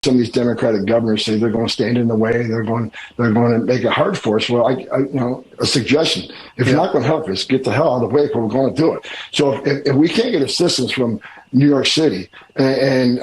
some of these Democratic governors say they're going to stand in the way. They're going to make it hard for us. Well, a suggestion: if you're not going to help us, get the hell out of the way, because we're going to do it. So if we can't get assistance from New York City, and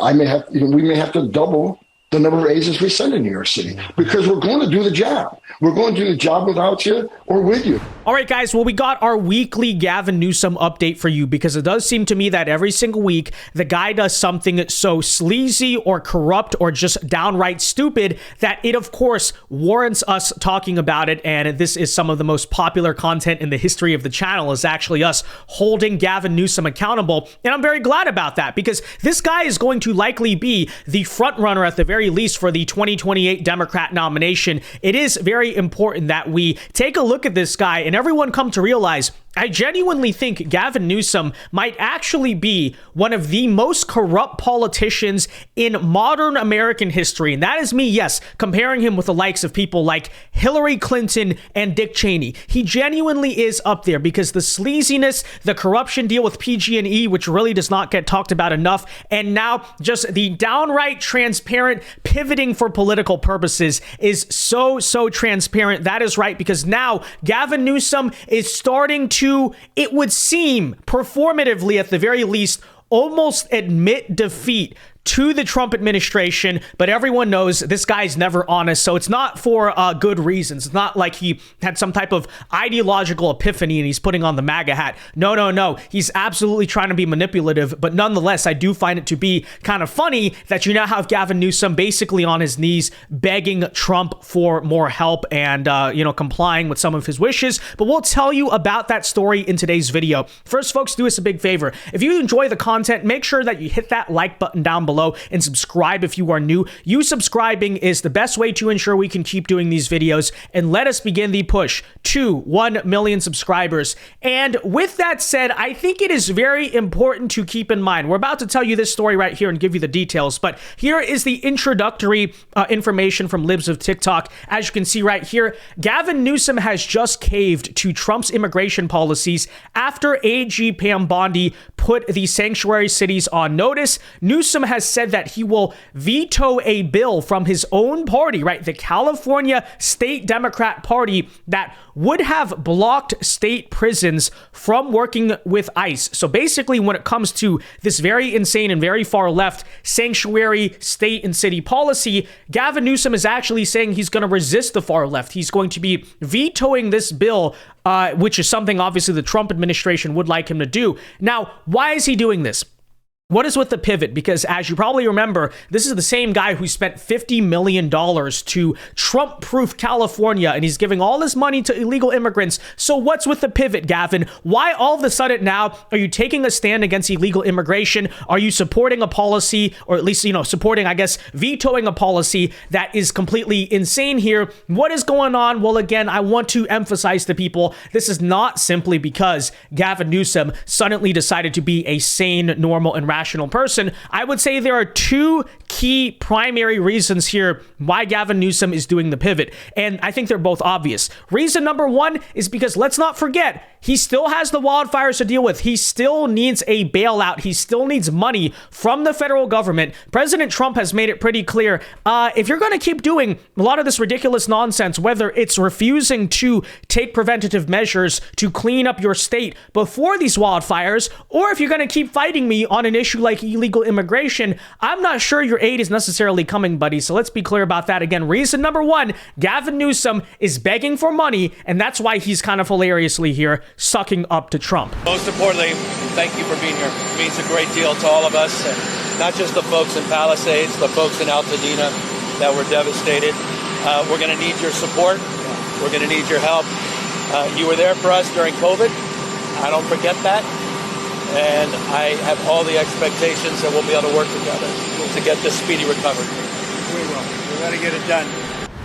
we may have to double the number of agents we send in New York City, because we're going to do the job. We're going to do the job without you or with you. All right, guys. Well, we got our weekly Gavin Newsom update for you, because it does seem to me that every single week the guy does something so sleazy or corrupt or just downright stupid that it, of course, warrants us talking about it. And this is some of the most popular content in the history of the channel, is actually us holding Gavin Newsom accountable. And I'm very glad about that, because this guy is going to likely be the front runner at the very least for the 2028 Democrat nomination. It is very important that we take a look at this guy and everyone come to realize, I genuinely think Gavin Newsom might actually be one of the most corrupt politicians in modern American history. And that is me, yes, comparing him with the likes of people like Hillary Clinton and Dick Cheney. He genuinely is up there, because the sleaziness, the corruption deal with PG&E, which really does not get talked about enough, and now just the downright transparent pivoting for political purposes is so transparent. That is right, because now Gavin Newsom is starting to, it would seem, performatively at the very least, almost admit defeat to the Trump administration. But everyone knows this guy's never honest, so it's not for good reasons. It's not like he had some type of ideological epiphany and he's putting on the MAGA hat. No. He's absolutely trying to be manipulative, but nonetheless, I do find it to be kind of funny that you now have Gavin Newsom basically on his knees begging Trump for more help and, complying with some of his wishes. But we'll tell you about that story in today's video. First, folks, do us a big favor. If you enjoy the content, make sure that you hit that like button down below and subscribe if you are new. You subscribing is the best way to ensure we can keep doing these videos, and let us begin the push to 1 million subscribers. And with that said, I think it is very important to keep in mind, we're about to tell you this story right here and give you the details, but here is the introductory information from Libs of TikTok. As you can see right here, Gavin Newsom has just caved to Trump's immigration policies after AG Pam Bondi put the sanctuary cities on notice. Newsom has said that he will veto a bill from his own party, right? The California State Democrat Party, that would have blocked state prisons from working with ICE. So basically, when it comes to this very insane and very far left sanctuary state and city policy, Gavin Newsom is actually saying he's going to resist the far left. He's going to be vetoing this bill, which is something obviously the Trump administration would like him to do. Now, why is he doing this? What is with the pivot? Because as you probably remember, this is the same guy who spent $50 million to Trump-proof California, and he's giving all this money to illegal immigrants. So what's with the pivot, Gavin? Why all of a sudden now are you taking a stand against illegal immigration? Are you supporting a policy, or at least, supporting, I guess, vetoing a policy that is completely insane here? What is going on? Well, again, I want to emphasize to people, this is not simply because Gavin Newsom suddenly decided to be a sane, normal, and rational person. I would say there are two key primary reasons here why Gavin Newsom is doing the pivot, and I think they're both obvious. Reason number one is because, let's not forget, he still has the wildfires to deal with. He still needs a bailout. He still needs money from the federal government. President Trump has made it pretty clear, if you're going to keep doing a lot of this ridiculous nonsense, whether it's refusing to take preventative measures to clean up your state before these wildfires, or if you're going to keep fighting me on an issue like illegal immigration, I'm not sure your aid is necessarily coming, buddy. So let's be clear about that. Again, reason number one, Gavin Newsom is begging for money, and that's why he's kind of hilariously here sucking up to Trump. Most importantly, thank you for being here. It means a great deal to all of us, and not just the folks in Palisades, the folks in Altadena that were devastated. We're going to need your support. We're going to need your help. You were there for us during COVID. I don't forget that. And I have all the expectations that we'll be able to work together to get this speedy recovery. We will. We're going to get it done.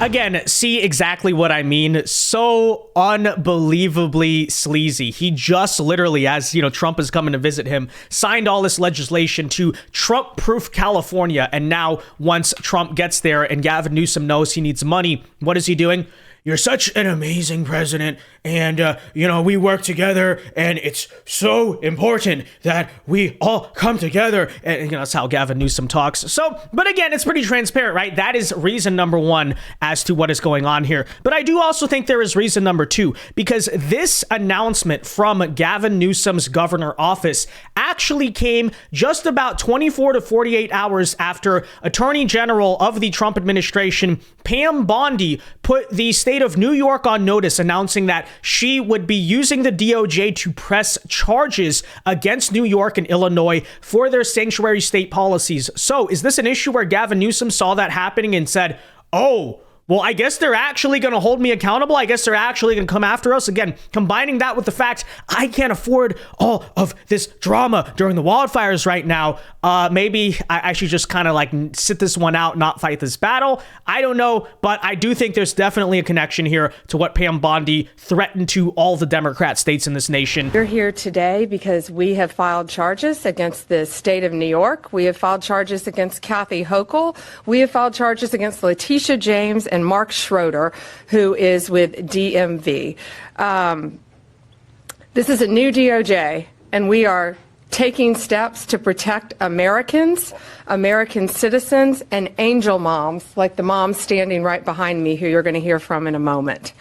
Again, see exactly what I mean. So unbelievably sleazy. He just literally, as Trump is coming to visit him, signed all this legislation to Trump-proof California. And now once Trump gets there and Gavin Newsom knows he needs money, what is he doing? you're such an amazing president, and, we work together, and it's so important that we all come together. And, that's how Gavin Newsom talks. So, but again, it's pretty transparent, right? That is reason number one as to what is going on here. But I do also think there is reason number two, because this announcement from Gavin Newsom's governor office actually came just about 24 to 48 hours after Attorney General of the Trump administration, Pam Bondi, put the state of New York on notice, announcing that she would be using the DOJ to press charges against New York and Illinois for their sanctuary state policies. So is this an issue where Gavin Newsom saw that happening and said, oh, well, I guess they're actually going to hold me accountable. I guess they're actually going to come after us. Again, combining that with the fact I can't afford all of this drama during the wildfires right now. Maybe I should just kind of like sit this one out, not fight this battle. I don't know, but I do think there's definitely a connection here to what Pam Bondi threatened to all the Democrat states in this nation. We're here today because we have filed charges against the state of New York. We have filed charges against Kathy Hochul. We have filed charges against Letitia James and Mark Schroeder, who is with DMV. This is a new DOJ, and we are taking steps to protect Americans, American citizens, and angel moms, like the mom standing right behind me, who you're going to hear from in a moment.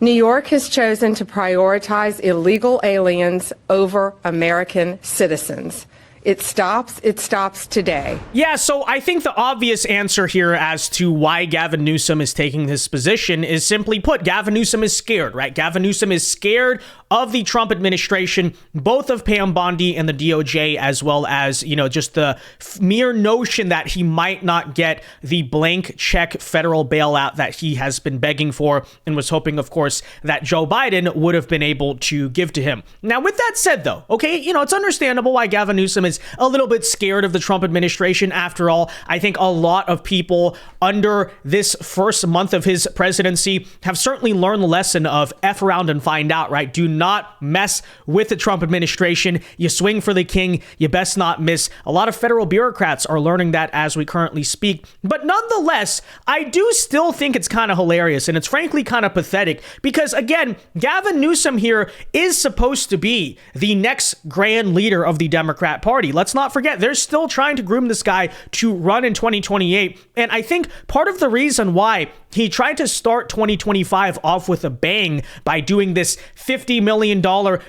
New York has chosen to prioritize illegal aliens over American citizens. It stops today. Yeah, so I think the obvious answer here as to why Gavin Newsom is taking this position is simply put, Gavin Newsom is scared, right? Gavin Newsom is scared of the Trump administration, both of Pam Bondi and the DOJ, as well as, just the mere notion that he might not get the blank check federal bailout that he has been begging for and was hoping, of course, that Joe Biden would have been able to give to him. Now, with that said, though, okay, it's understandable why Gavin Newsom is a little bit scared of the Trump administration. After all, I think a lot of people under this first month of his presidency have certainly learned the lesson of F around and find out, right? Do not mess with the Trump administration. You swing for the king, you best not miss. A lot of federal bureaucrats are learning that as we currently speak. But nonetheless, I do still think it's kind of hilarious, and it's frankly kind of pathetic because, again, Gavin Newsom here is supposed to be the next grand leader of the Democrat Party. Let's not forget, they're still trying to groom this guy to run in 2028. And I think part of the reason why he tried to start 2025 off with a bang by doing this $50 million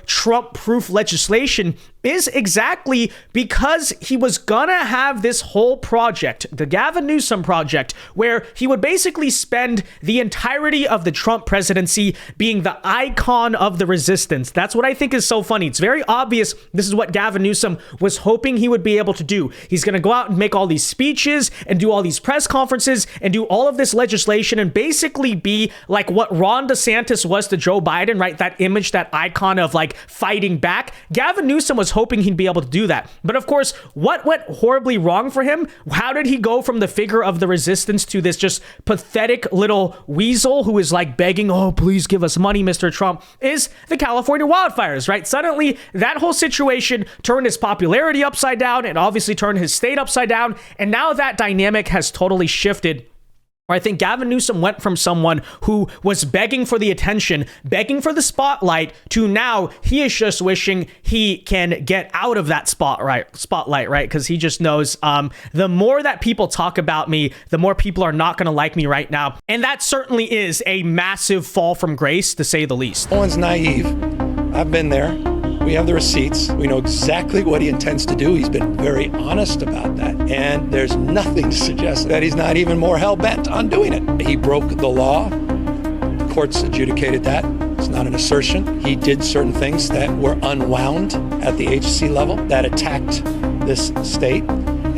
Trump-proof legislation is exactly because he was gonna have this whole project, the Gavin Newsom project, where he would basically spend the entirety of the Trump presidency being the icon of the resistance. That's what I think is so funny. It's very obvious this is what Gavin Newsom was hoping he would be able to do. He's gonna go out and make all these speeches and do all these press conferences and do all of this legislation and basically be like what Ron DeSantis was to Joe Biden, right? That image, that icon of like fighting back. Gavin Newsom was hoping he'd be able to do that. But of course, what went horribly wrong for him? How did he go from the figure of the resistance to this just pathetic little weasel who is like begging, oh, please give us money, Mr. Trump, is the California wildfires, right? Suddenly, that whole situation turned his popularity upside down and obviously turned his state upside down. And now that dynamic has totally shifted. I think Gavin Newsom went from someone who was begging for the attention, begging for the spotlight, to now he is just wishing he can get out of that spotlight, right? Because he just knows the more that people talk about me, the more people are not going to like me right now. And that certainly is a massive fall from grace, to say the least. No one's naive. I've been there. We have the receipts. We know exactly what he intends to do. He's been very honest about that. And there's nothing to suggest that he's not even more hell-bent on doing it. He broke the law. The courts adjudicated that. It's not an assertion. He did certain things that were unwound at the agency level that attacked this state.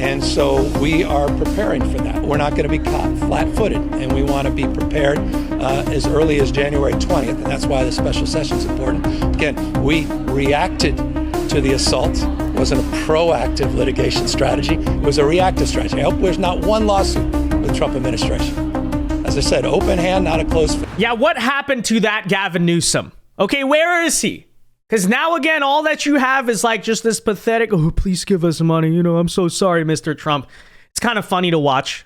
And so we are preparing for that. We're not going to be caught flat-footed, and we want to be prepared as early as January 20th, and that's why the special session is important. Again, we reacted to the assault. It wasn't a proactive litigation strategy. It was a reactive strategy. I hope there's not one lawsuit with the Trump administration. As I said, open hand, not a closed fist. Yeah, what happened to that Gavin Newsom? Okay, where is he? Because now, again, all that you have is like just this pathetic, oh, please give us money. I'm so sorry, Mr. Trump. It's kind of funny to watch.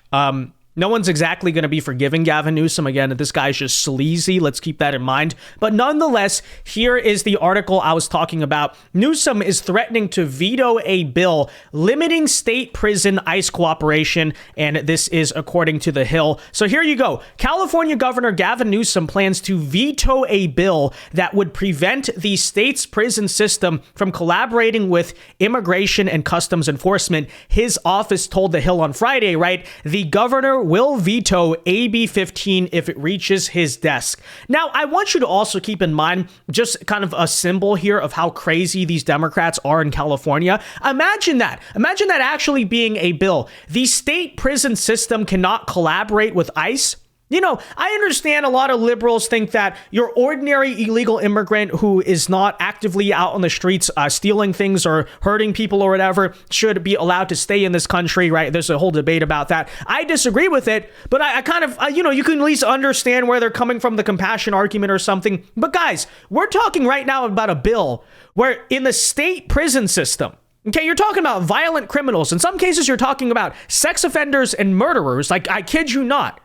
No one's exactly going to be forgiving Gavin Newsom. Again, this guy's just sleazy. Let's keep that in mind. But nonetheless, here is the article I was talking about. Newsom is threatening to veto a bill limiting state prison ICE cooperation, and this is according to The Hill. So here you go. California Governor Gavin Newsom plans to veto a bill that would prevent the state's prison system from collaborating with Immigration and Customs Enforcement. His office told The Hill on Friday, right? The governor will veto AB 15 if it reaches his desk. Now, I want you to also keep in mind just kind of a symbol here of how crazy these Democrats are in California. Imagine that. Imagine that actually being a bill. The state prison system cannot collaborate with ICE. You know, I understand a lot of liberals think that your ordinary illegal immigrant who is not actively out on the streets stealing things or hurting people or whatever should be allowed to stay in this country, right? There's a whole debate about that. I disagree with it, but I kind of, you can at least understand where they're coming from, the compassion argument or something. But guys, we're talking right now about a bill where in the state prison system, okay, you're talking about violent criminals. In some cases, you're talking about sex offenders and murderers. Like, I kid you not.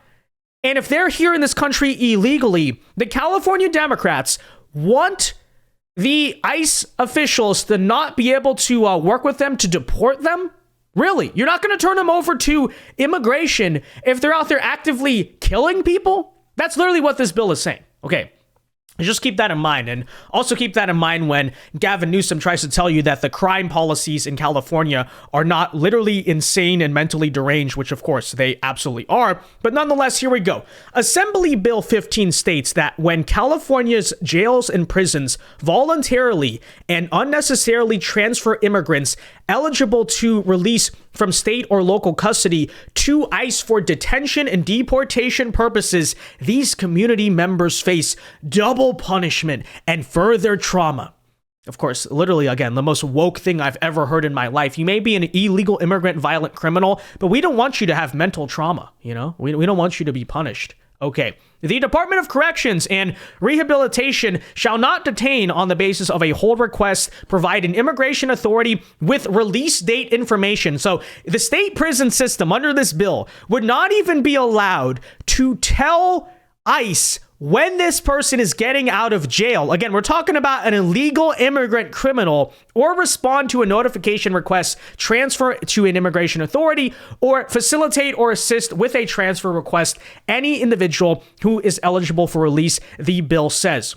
And if they're here in this country illegally, the California Democrats want the ICE officials to not be able to work with them to deport them? Really? You're not going to turn them over to immigration if they're out there actively killing people? That's literally what this bill is saying. Okay. Just keep that in mind, and also keep that in mind when Gavin Newsom tries to tell you that the crime policies in California are not literally insane and mentally deranged, which of course they absolutely are. But nonetheless, here we go. Assembly Bill 15 states that when California's jails and prisons voluntarily and unnecessarily transfer immigrants eligible to release from state or local custody to ICE for detention and deportation purposes, these community members face double punishment and further trauma. Of course, literally, again, the most woke thing I've ever heard in my life. You may be an illegal immigrant, violent criminal, but we don't want you to have mental trauma, you know? We don't want you to be punished. Okay. The Department of Corrections and Rehabilitation shall not detain on the basis of a hold request, provide an immigration authority with release date information. So the state prison system under this bill would not even be allowed to tell ICE when this person is getting out of jail. Again, we're talking about an illegal immigrant criminal, or respond to a notification request, transfer to an immigration authority, or facilitate or assist with a transfer request any individual who is eligible for release, the bill says.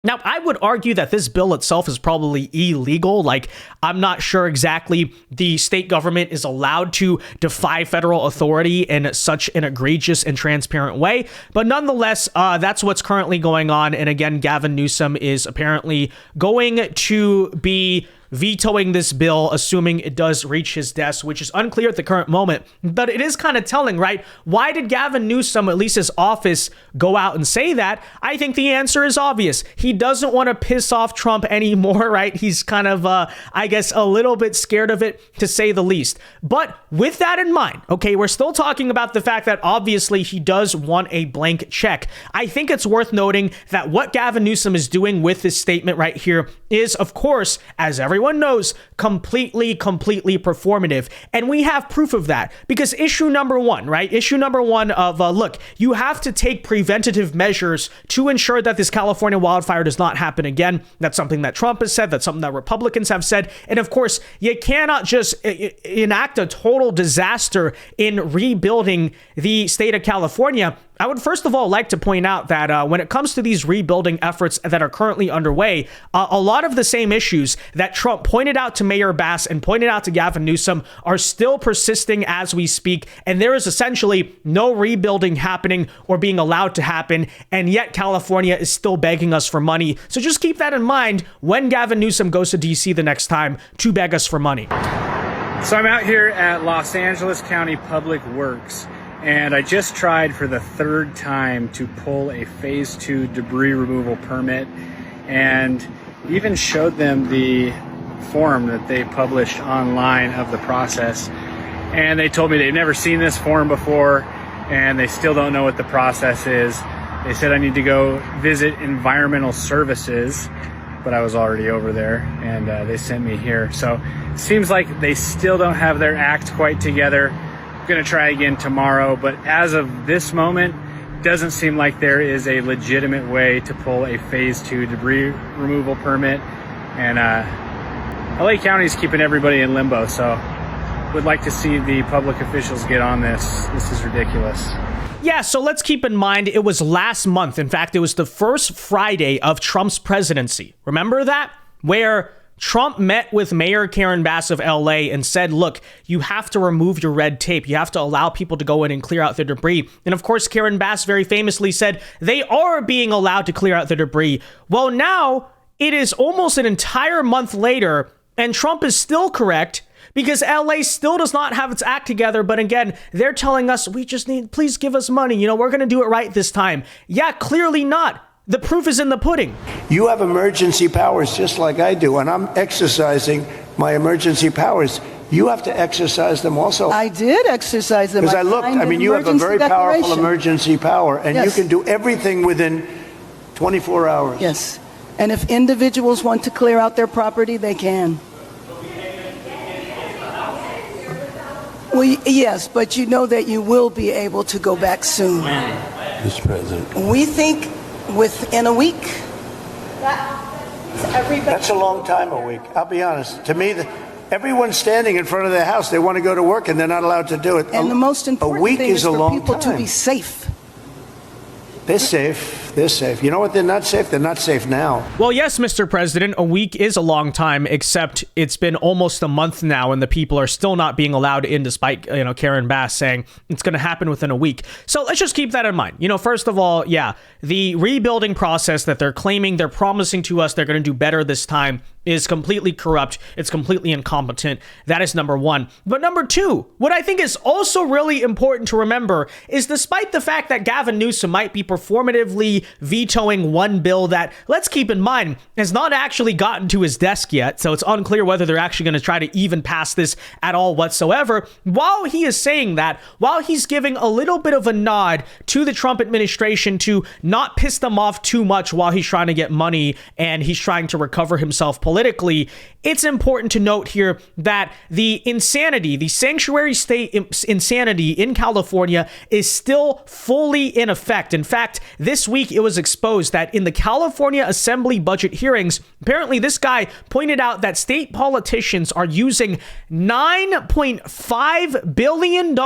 Now, I would argue that this bill itself is probably illegal. Like, I'm not sure exactly the state government is allowed to defy federal authority in such an egregious and transparent way. But nonetheless, that's what's currently going on. And again, Gavin Newsom is apparently going to be vetoing this bill, assuming it does reach his desk, which is unclear at the current moment. But it is kind of telling, right? Why did Gavin Newsom, at least his office, go out and say that? I think the answer is obvious. He doesn't want to piss off Trump anymore, right? He's kind of, I guess, a little bit scared of it, to say the least. But with that in mind, okay, we're still talking about the fact that obviously he does want a blank check. I think it's worth noting that what Gavin Newsom is doing with this statement right here is, of course, as everyone knows, completely performative. And we have proof of that because issue number one, right? Issue number one of, look, you have to take preventative measures to ensure that this California wildfire does not happen again. That's something that Trump has said. That's something that Republicans have said. And of course, you cannot just enact a total disaster in rebuilding the state of California. I would first of all like to point out that when it comes to these rebuilding efforts that are currently underway, a lot of the same issues that Trump pointed out to Mayor Bass and pointed out to Gavin Newsom are still persisting as we speak. And there is essentially no rebuilding happening or being allowed to happen. And yet California is still begging us for money. So just keep that in mind when Gavin Newsom goes to DC the next time to beg us for money. So I'm out here at Los Angeles County Public Works, and I just tried for the third time to pull a phase 2 debris removal permit, and even showed them the form that they published online of the process. And they told me they've never seen this form before, and they still don't know what the process is. They said I need to go visit Environmental Services, but I was already over there, and they sent me here. So it seems like they still don't have their act quite together. going to try again tomorrow, but as of this moment, doesn't seem like there is a legitimate way to pull a phase 2 debris removal permit. And LA County is keeping everybody in limbo, so would like to see the public officials get on this. This is ridiculous. Yeah, so let's keep in mind it was last month. In fact, it was the first Friday of Trump's presidency. Remember that? Where Trump met with Mayor Karen Bass of LA and said, look, you have to remove your red tape. You have to allow people to go in and clear out their debris. And of course, Karen Bass very famously said they are being allowed to clear out the debris. Well, now it is almost an entire month later, and Trump is still correct because LA still does not have its act together. But again, they're telling us, we just need, please give us money. You know, we're going to do it right this time. Yeah, clearly not. The proof is in the pudding. You have emergency powers just like I do, and I'm exercising my emergency powers. You have to exercise them also. I did exercise them. Because I looked, I mean, you have a very powerful emergency power, and yes, you can do everything within 24 hours. Yes. And if individuals want to clear out their property, they can. Well, yes, but you know that you will be able to go back soon. Mr. President. We think within a week. That's a long time, a week. I'll be honest. To me, everyone's standing in front of their house. They want to go to work, and they're not allowed to do it. And the most important thing is for people to be safe. They're safe. They're safe. You know what? They're not safe. They're not safe now. Well, yes, Mr. President, a week is a long time, except it's been almost a month now and the people are still not being allowed in despite, Karen Bass saying it's going to happen within a week. So let's just keep that in mind. First of all, yeah, the rebuilding process that they're claiming, they're promising to us they're going to do better this time is completely corrupt. It's completely incompetent. That is number one. But number two, what I think is also really important to remember is despite the fact that Gavin Newsom might be performatively vetoing one bill that, let's keep in mind, has not actually gotten to his desk yet, so it's unclear whether they're actually going to try to even pass this at all whatsoever. While he is saying that, while he's giving a little bit of a nod to the Trump administration to not piss them off too much while he's trying to get money and he's trying to recover himself politically, it's important to note here that the insanity, the sanctuary state insanity in California is still fully in effect. In fact, this week it was exposed that in the California Assembly budget hearings, apparently this guy pointed out that state politicians are using $9.5 billion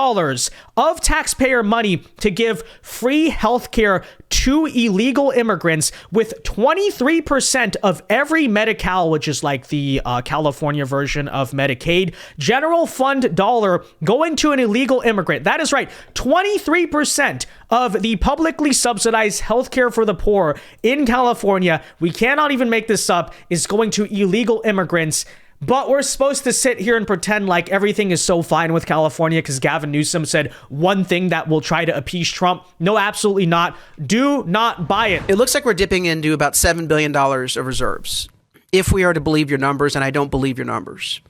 of taxpayer money to give free healthcare to illegal immigrants, with 23% of every Medi-Cal, which is like the California version of Medicaid, general fund dollar going to an illegal immigrant. That is right, 23% of the publicly subsidized healthcare for the poor in California, we cannot even make this up, is going to illegal immigrants. But we're supposed to sit here and pretend like everything is so fine with California because Gavin Newsom said one thing that will try to appease Trump. No, absolutely not. Do not buy it. It looks like we're dipping into about $7 billion of reserves, if we are to believe your numbers, and I don't believe your numbers.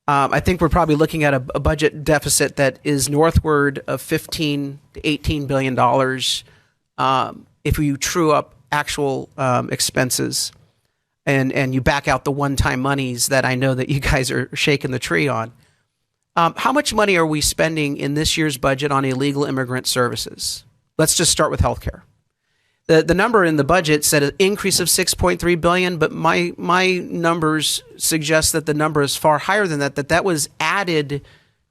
I think we're probably looking at a budget deficit that is northward of $15 to $18 billion if you true up actual expenses. And you back out the one-time monies that I know that you guys are shaking the tree on. How much money are we spending in this year's budget on illegal immigrant services? Let's just start with healthcare. The number in the budget said an increase of $6.3 billion, but my numbers suggest that the number is far higher than that. That was added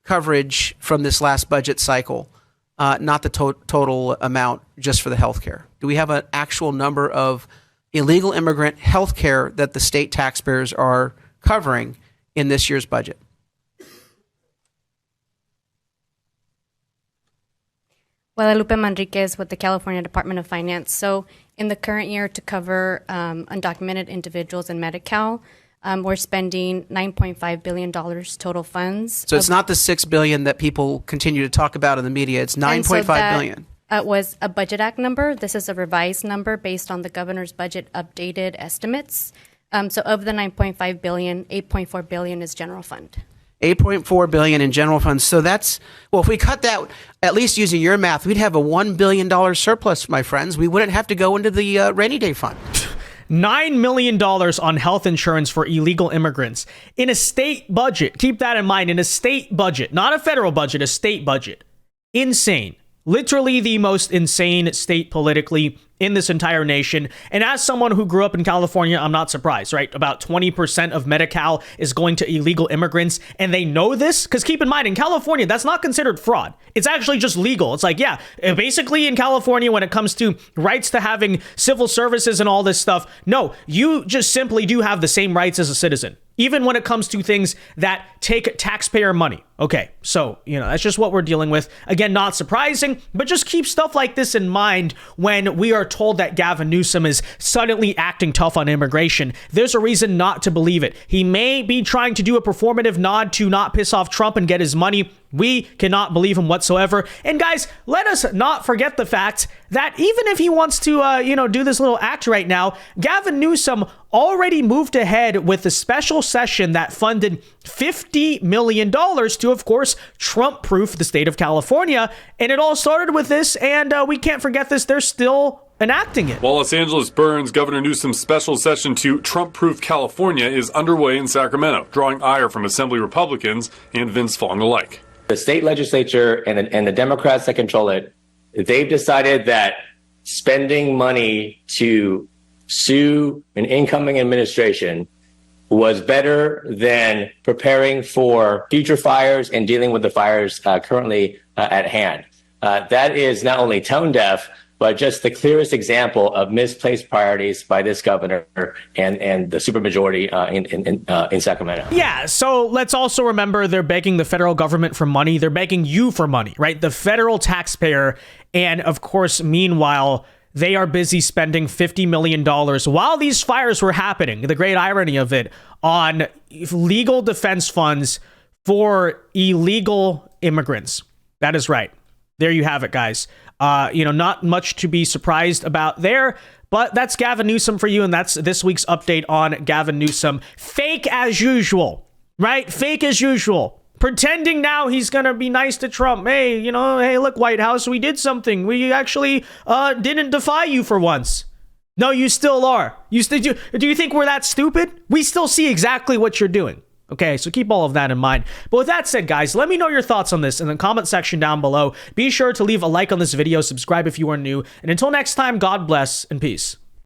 coverage from this last budget cycle, not the total amount just for the healthcare. Do we have an actual number of illegal immigrant health care that the state taxpayers are covering in this year's budget? Guadalupe Manriquez with the California Department of Finance. So in the current year, to cover undocumented individuals in Medi-Cal, we're spending $9.5 billion total funds. So it's not the $6 billion that people continue to talk about in the media. It's $9.5 billion. Was a Budget Act number. This is a revised number based on the governor's budget updated estimates. So of the $9.5 billion, $8.4 billion is general fund. $8.4 billion in general funds. So that's, well, if we cut that, at least using your math, we'd have a $1 billion surplus, my friends. We wouldn't have to go into the rainy day fund. $9 million on health insurance for illegal immigrants in a state budget. Keep that in mind, in a state budget, not a federal budget, a state budget. Insane. Literally the most insane state politically in this entire nation. And as someone who grew up in California, I'm not surprised, right? About 20% of Medi-Cal is going to illegal immigrants. And they know this because keep in mind, in California, that's not considered fraud. It's actually just legal. It's like, yeah, basically in California, when it comes to rights to having civil services and all this stuff, no, you just simply do have the same rights as a citizen. Even when it comes to things that take taxpayer money. Okay, so, that's just what we're dealing with. Again, not surprising, but just keep stuff like this in mind when we are told that Gavin Newsom is suddenly acting tough on immigration. There's a reason not to believe it. He may be trying to do a performative nod to not piss off Trump and get his money. We cannot believe him whatsoever. And guys, let us not forget the fact that even if he wants to, do this little act right now, Gavin Newsom already moved ahead with a special session that funded $50 million to, of course, Trump-proof the state of California. And it all started with this, and we can't forget this. They're still enacting it. While Los Angeles burns, Governor Newsom's special session to Trump-proof California is underway in Sacramento, drawing ire from Assembly Republicans and Vince Vaughn alike. The state legislature and the Democrats that control it, they've decided that spending money to sue an incoming administration was better than preparing for future fires and dealing with the fires currently at hand. That is not only tone deaf, but just the clearest example of misplaced priorities by this governor and the supermajority in Sacramento. Yeah, so let's also remember they're begging the federal government for money. They're begging you for money, right? The federal taxpayer. And of course, meanwhile, they are busy spending $50 million while these fires were happening. The great irony of it, on legal defense funds for illegal immigrants. That is right. There you have it, guys. Not much to be surprised about there, but that's Gavin Newsom for you. And that's this week's update on Gavin Newsom. Fake as usual, right? Fake as usual. Pretending now he's going to be nice to Trump. Hey, hey, look, White House, we did something. We actually didn't defy you for once. No, you still are. You still do you think we're that stupid? We still see exactly what you're doing. Okay, so keep all of that in mind. But with that said, guys, let me know your thoughts on this in the comment section down below. Be sure to leave a like on this video, subscribe if you are new, and until next time, God bless and peace.